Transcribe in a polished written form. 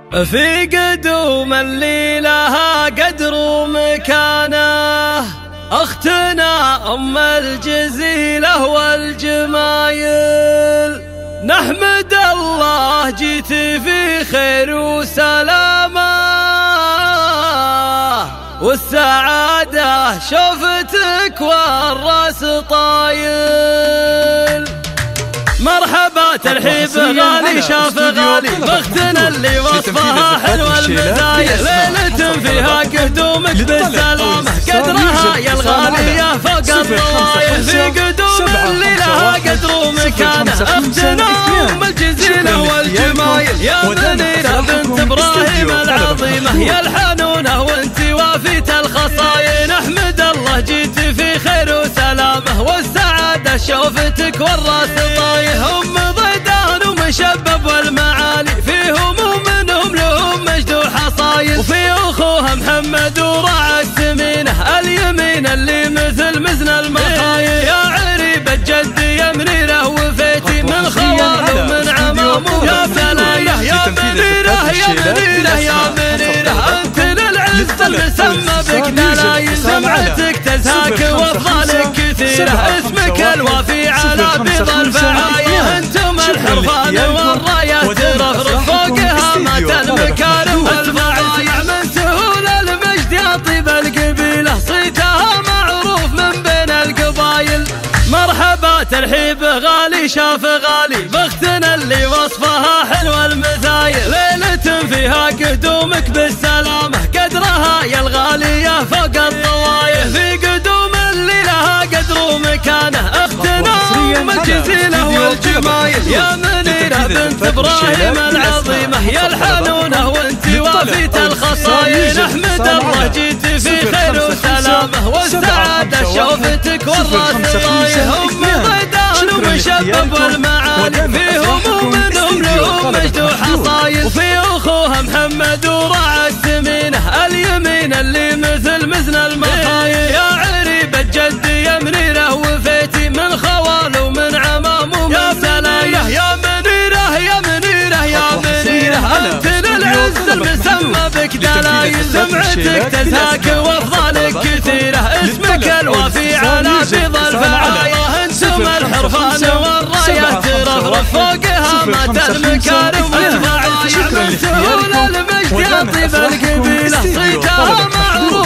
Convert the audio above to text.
في قدوم اللي لها قدر ومكانه، أختنا أم الجزيلة والجمايل. نحمد الله جيت في خير وسلامة، والسعادة شوفتك والراس طايل. مرحبا ترحيب غالي شاف غالي باختنا اللي وصفها حلوة المزايا، ليلة فيها قدومك بالسلامة قدرها يا الغالية فوق الطوايا. في قدوم اللي لها قدر ومكانه، اختنا ام الجزيلة والجمايل. يا منيرة بنت ابراهيم العظيمة، يا الحنونة وانت وافية الخصايا. نحمد الله جيت في خير وسلامة، والسعادة شوفتك والراس طايح. هم ضيدان ومشبب والمعالي، فيهم ومنهم لهم مجد وحصايل. وفي اخوها محمد وراعى السمينة، اليمين اللي مثل مزن المخايل. يا عريب الجد يا منيرة وفيتي من خوال ومن عمام يا بلايا. يا منيرة يا منيرة يا منيرة، انت للعز المسمى بك دلايل. سمعتك تزهاك وافضالك كثيرة، اسمك الوافي على بيض الفعايا. انتم الحرفان والرايات ترفرف فوقها مات المكارم والفعايا. من سهول المجد يا طيب القبيلة، صيتها معروف من بين القبايل. مرحبا ترحيب غالي شاف غالي باختنا اللي وصفها حلوة المثايل. ليلة فيها قدومك بالسلامة قدرها يا الغالية فوق الطوايا. في قدوم اللي لها قدر ومكانه، اختنا ام الجزيلة والجمايل. يا منيرة بنت ابراهيم العظيمة، يا الحنونة وانت وافية الخصايا. نحمد الله جيت في خير وسلامة، والسعادة شوفتك والراس طايح. هم ضيدان ومشبب والمعالي، فيهم ومنهم لهم مجد وحصايل. وفي اخوها محمد وراعى السمينة، اليمين اللي مثل مزن المخايل. يا عريب الجد يا منيرة وفيتي من خوال ومن عمام ومن سلايا. يا منيرة يا منيرة يا منيرة، انت للعز المسمى بك دلايل. سمعتك تزهاك وافضالك كثيرة، اسمك الوافي على بيض الفعايا. انتم الحرفان والرايات ترفرف فوقها مات المكارم والفعايا. من سهول المجد يا طيب القبيلة، صيتها معروف